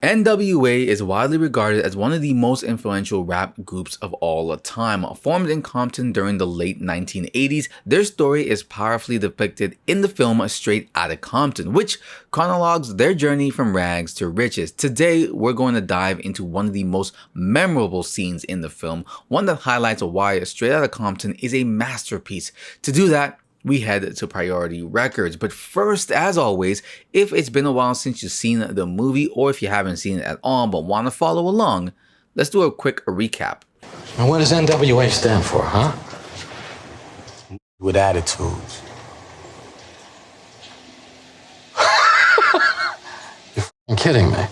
NWA is widely regarded as one of the most influential rap groups of all time. Formed in Compton during the late 1980s, their story is powerfully depicted in the film Straight Outta Compton, which chronologues their journey from rags to riches. Today, we're going to dive into one of the most memorable scenes in the film, one that highlights why Straight Outta Compton is a masterpiece. To do that, we head to Priority Records. But first, as always, if it's been a while since you've seen the movie, or if you haven't seen it at all but want to follow along, let's do a quick recap. And what does NWA stand for, huh? With attitudes. You're f***ing kidding me.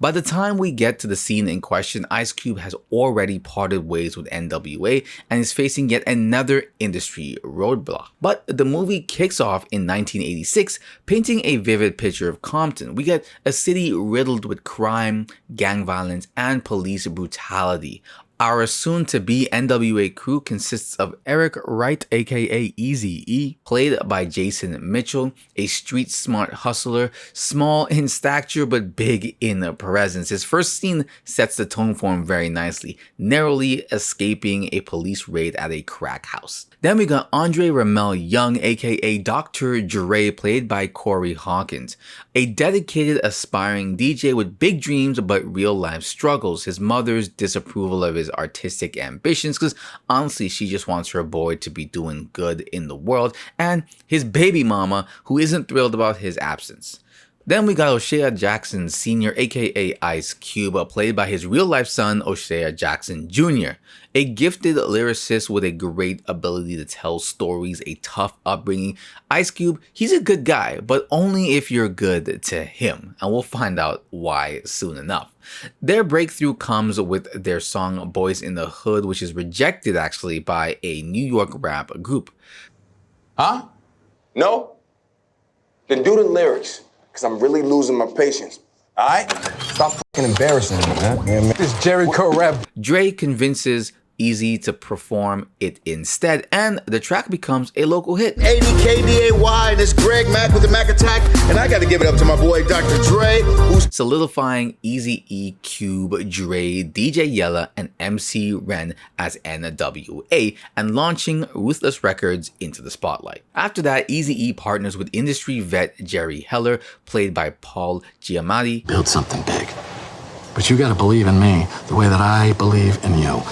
By the time we get to the scene in question, Ice Cube has already parted ways with NWA and is facing yet another industry roadblock. But the movie kicks off in 1986, painting a vivid picture of Compton. We get a city riddled with crime, gang violence, and police brutality. Our soon-to-be NWA crew consists of Eric Wright, aka Eazy-E, played by Jason Mitchell, a street-smart hustler, small in stature but big in presence. His first scene sets the tone for him very nicely, narrowly escaping a police raid at a crack house. Then we got Andre Ramel Young, aka Dr. Dre, played by Corey Hawkins, a dedicated aspiring DJ with big dreams but real-life struggles. His mother's disapproval of his artistic ambitions, because honestly she just wants her boy to be doing good in the world, and his baby mama who isn't thrilled about his absence. Then we got O'Shea Jackson Sr., aka Ice Cube, played by his real-life son O'Shea Jackson Jr., a gifted lyricist with a great ability to tell stories, a tough upbringing. Ice Cube, he's a good guy, but only if you're good to him, and we'll find out why soon enough. Their breakthrough comes with their song Boys in the Hood, which is rejected actually by a New York rap group. Huh? No? Then do the lyrics. Because I'm really losing my patience. All right? Stop fucking embarrassing me, man. Yeah, man. This Jericho rap. Dre convinces Eazy to perform it instead, and the track becomes a local hit. 80 KDAY, and it's Greg Mack with the Mac Attack, and I gotta give it up to my boy Dr. Dre, who's solidifying Eazy-E, Cube, Dre, DJ Yella, and MC Ren as NWA, and launching Ruthless Records into the spotlight. After that, Eazy-E partners with industry vet Jerry Heller, played by Paul Giamatti. Build something big. But you gotta believe in me the way that I believe in you.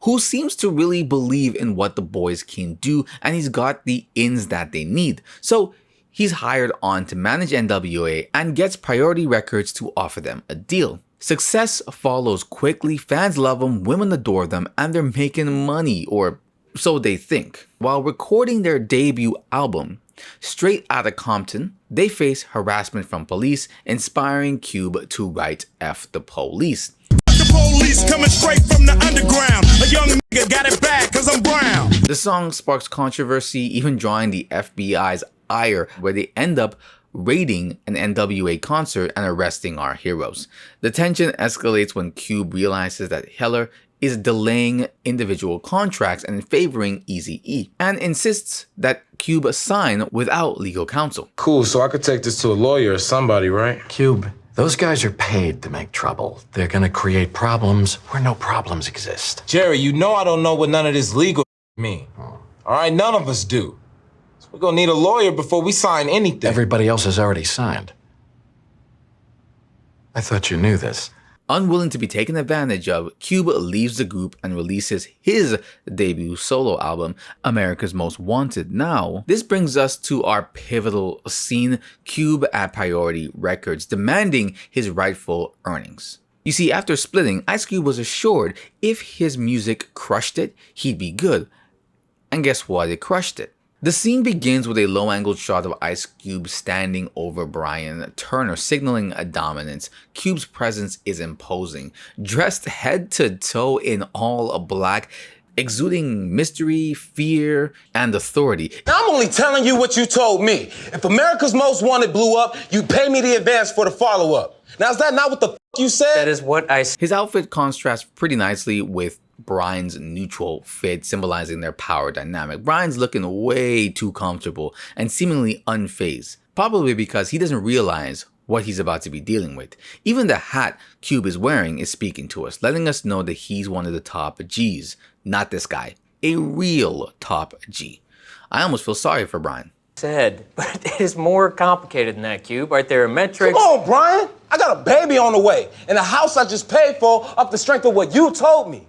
Who seems to really believe in what the boys can do, and he's got the ins that they need. So he's hired on to manage NWA and gets Priority Records to offer them a deal. Success follows quickly, fans love them, women adore them, and they're making money, or so they think. While recording their debut album, Straight Outta Compton, they face harassment from police, inspiring Cube to write F the Police. The police coming straight from the underground. A young nigga got it bad cause I'm brown. The song sparks controversy, even drawing the FBI's ire, where they end up raiding an NWA concert and arresting our heroes. The tension escalates when Cube realizes that Heller is delaying individual contracts and favoring Eazy-E, and insists that Cube sign without legal counsel. Cool, so I could take this to a lawyer or somebody, right? Cube, those guys are paid to make trouble. They're gonna create problems where no problems exist. Jerry, you know I don't know what none of this legal mean. All right, none of us do. So we're gonna need a lawyer before we sign anything. Everybody else has already signed. I thought you knew this. Unwilling to be taken advantage of, Cube leaves the group and releases his debut solo album, America's Most Wanted. Now, this brings us to our pivotal scene, Cube at Priority Records, demanding his rightful earnings. You see, after splitting, Ice Cube was assured if his music crushed it, he'd be good. And guess what? It crushed it. The scene begins with a low-angled shot of Ice Cube standing over Brian Turner, signaling a dominance. Cube's presence is imposing, dressed head to toe in all black, exuding mystery, fear, and authority. Now, I'm only telling you what you told me. If America's Most Wanted blew up, you'd pay me the advance for the follow-up. Now, is that not what the f you said? That is what I said. His outfit contrasts pretty nicely with Brian's neutral fit, symbolizing their power dynamic. Brian's looking way too comfortable and seemingly unfazed. Probably because he doesn't realize what he's about to be dealing with. Even the hat Cube is wearing is speaking to us, letting us know that he's one of the top G's, not this guy, a real top G. I almost feel sorry for Brian. Said, but it is more complicated than that, Cube. Right there are metrics. Come on, Brian. I got a baby on the way and a house I just paid for off the strength of what you told me.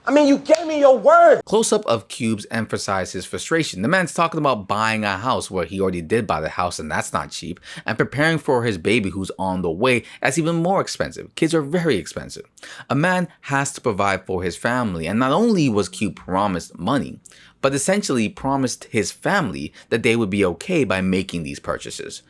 I mean, you gave me your word. Close-up of Cubes emphasizes his frustration. The man's talking about buying a house where he already did buy the house and that's not cheap, and preparing for his baby who's on the way. That's even more expensive. Kids are very expensive. A man has to provide for his family, and not only was Cube promised money, but essentially promised his family that they would be okay by making these purchases.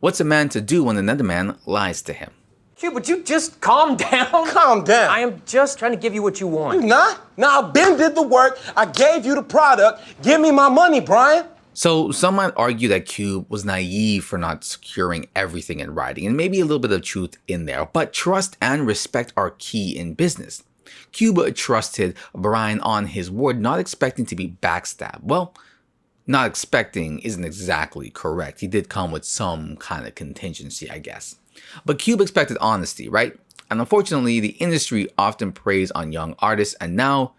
What's a man to do when another man lies to him? Cube, would you just calm down? Calm down. I am just trying to give you what you want. You not? Now, I Ben did the work. I gave you the product. Give me my money, Brian. So some might argue that Cube was naive for not securing everything in writing, and maybe a little bit of truth in there, but trust and respect are key in business. Cube trusted Brian on his word, not expecting to be backstabbed. Well, not expecting isn't exactly correct. He did come with some kind of contingency, I guess. But Cube expected honesty, right? And unfortunately, the industry often preys on young artists, and now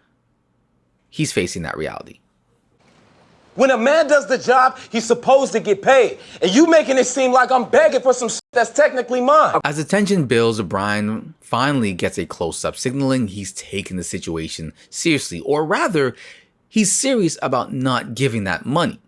he's facing that reality. When a man does the job, he's supposed to get paid. And you making it seem like I'm begging for some shit that's technically mine. As the tension builds, Brian finally gets a close-up, signaling he's taking the situation seriously, or rather, he's serious about not giving that money.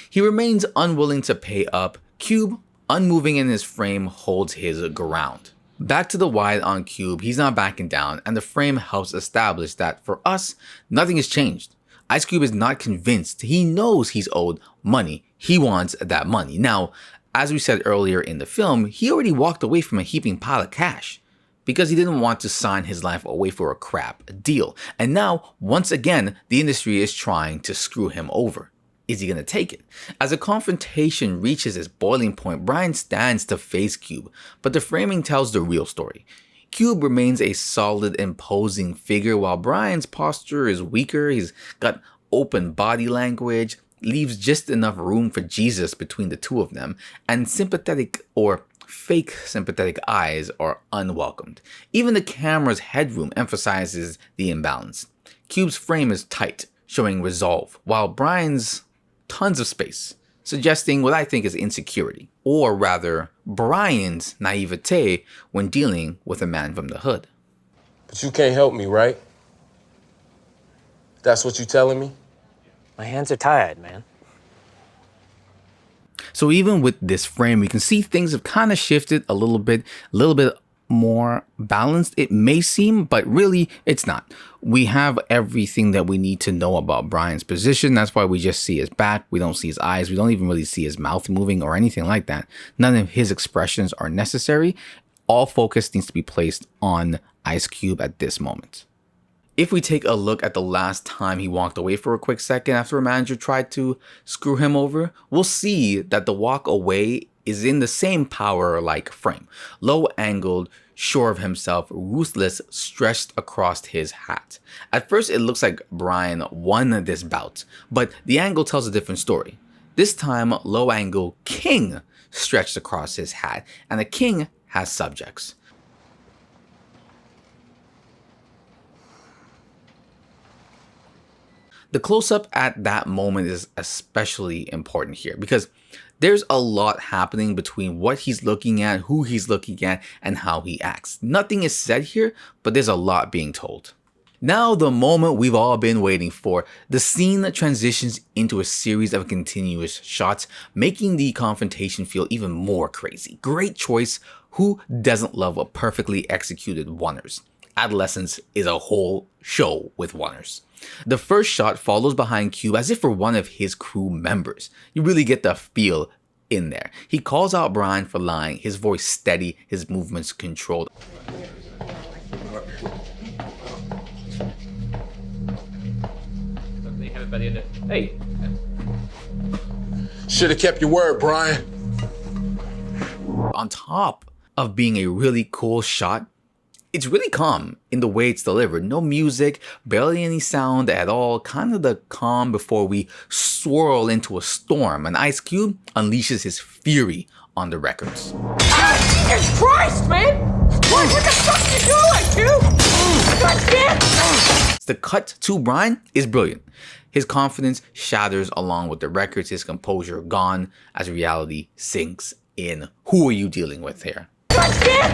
He remains unwilling to pay up. Cube, unmoving in his frame, holds his ground. Back to the wide on Cube, he's not backing down, and the frame helps establish that for us, nothing has changed. Ice Cube is not convinced. He knows he's owed money. He wants that money. Now, as we said earlier in the film, he already walked away from a heaping pile of cash because he didn't want to sign his life away for a crap deal. And now, once again, the industry is trying to screw him over. Is he going to take it? As the confrontation reaches its boiling point, Brian stands to face Cube, but the framing tells the real story. Cube remains a solid, imposing figure while Brian's posture is weaker. He's got open body language, leaves just enough room for Jesus between the two of them, and sympathetic or fake sympathetic eyes are unwelcomed. Even the camera's headroom emphasizes the imbalance. Cube's frame is tight, showing resolve, while Brian's tons of space, suggesting what I think is insecurity, or rather, Brian's naivete when dealing with a man from the hood. But you can't help me, right? That's what you telling me? My hands are tied, man. So even with this frame, we can see things have kind of shifted a little bit more balanced, it may seem, but really it's not. We have everything that we need to know about Brian's position. That's why we just see his back. We don't see his eyes. We don't even really see his mouth moving or anything like that. None of his expressions are necessary. All focus needs to be placed on Ice Cube at this moment. If we take a look at the last time he walked away for a quick second after a manager tried to screw him over, we'll see that the walk away is in the same power-like frame. Low-angled, sure of himself, ruthless, stretched across his hat. At first, it looks like Brian won this bout, but the angle tells a different story. This time, low-angle king stretched across his hat, and the king has subjects. The close-up at that moment is especially important here because there's a lot happening between what he's looking at, who he's looking at, and how he acts. Nothing is said here, but there's a lot being told. Now, the moment we've all been waiting for, the scene that transitions into a series of continuous shots, making the confrontation feel even more crazy. Great choice. Who doesn't love a perfectly executed one-ers? Adolescence is a whole show with one-ers. The first shot follows behind Cube as if for one of his crew members. You really get the feel in there. He calls out Brian for lying, his voice steady, his movements controlled. Hey. Should have kept your word, Brian. On top of being a really cool shot, It's really calm in the way it's delivered. No music, barely any sound at all. Kind of the calm before we swirl into a storm. And Ice Cube unleashes his fury on the records. Jesus Christ, man! What the fuck you doing, Cube? God damn! The cut to Brian is brilliant. His confidence shatters along with the records, his composure gone as reality sinks in. Who are you dealing with here? God damn!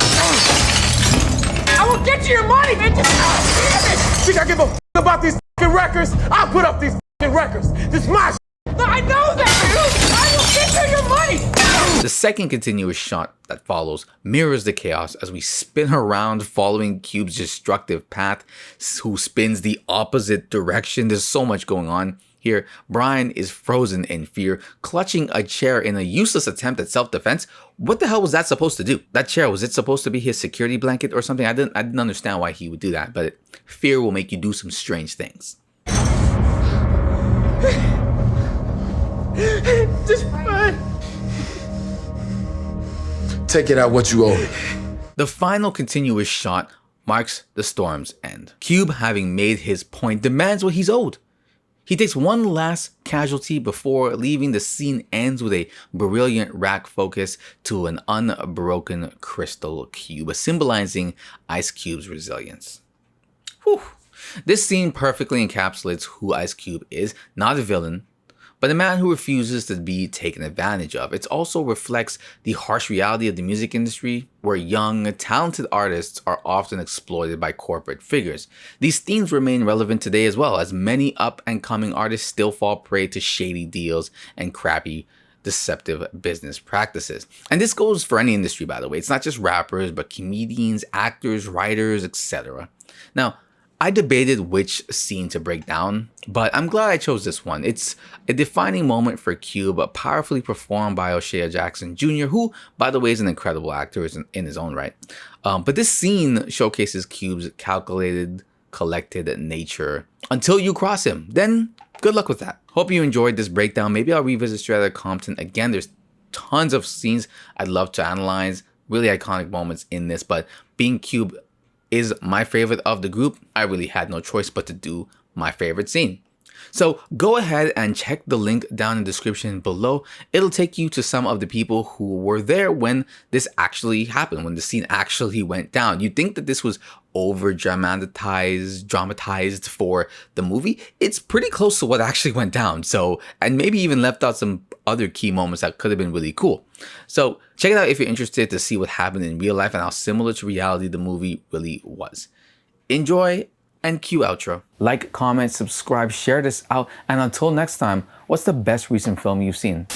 I will get you your money, man! Just damn it! Think I give a f about these f***ing records? I'll put up these f***ing records. This is my No, I know that, dude! I will get you your money! The second continuous shot that follows mirrors the chaos as we spin around following Cube's destructive path, who spins the opposite direction. There's so much going on here. Brian is frozen in fear, clutching a chair in a useless attempt at self-defense. What the hell was that supposed to do? That chair, was it supposed to be his security blanket or something? I didn't understand why he would do that, but fear will make you do some strange things. Just fine. Take it out what you owe me. The final continuous shot marks the storm's end. Cube, having made his point, demands what he's owed. He takes one last casualty before leaving. The scene ends with a brilliant rack focus to an unbroken crystal cube, symbolizing Ice Cube's resilience. Whew. This scene perfectly encapsulates who Ice Cube is, not a villain, but a man who refuses to be taken advantage of. It also reflects the harsh reality of the music industry, where young, talented artists are often exploited by corporate figures. These themes remain relevant today as well, as many up-and-coming artists still fall prey to shady deals and crappy, deceptive business practices. And this goes for any industry, by the way. It's not just rappers, but comedians, actors, writers, etc. Now, I debated which scene to break down, but I'm glad I chose this one. It's a defining moment for Cube, powerfully performed by O'Shea Jackson Jr., who, by the way, is an incredible actor in his own right. But this scene showcases Cube's calculated, collected nature until you cross him. Then, good luck with that. Hope you enjoyed this breakdown. Maybe I'll revisit Straight Outta Compton again. There's tons of scenes I'd love to analyze, really iconic moments in this, but being Cube is my favorite of the group, I really had no choice but to do my favorite scene. So go ahead and check the link down in the description below. It'll take you to some of the people who were there when this actually happened, when the scene actually went down. You'd think that this was over dramatized for the movie. It's pretty close to what actually went down. So, and maybe even left out some other key moments that could have been really cool. So check it out if you're interested to see what happened in real life and how similar to reality the movie really was. Enjoy, and cue outro. Like, comment, subscribe, share this out, and until next time, what's the best recent film you've seen?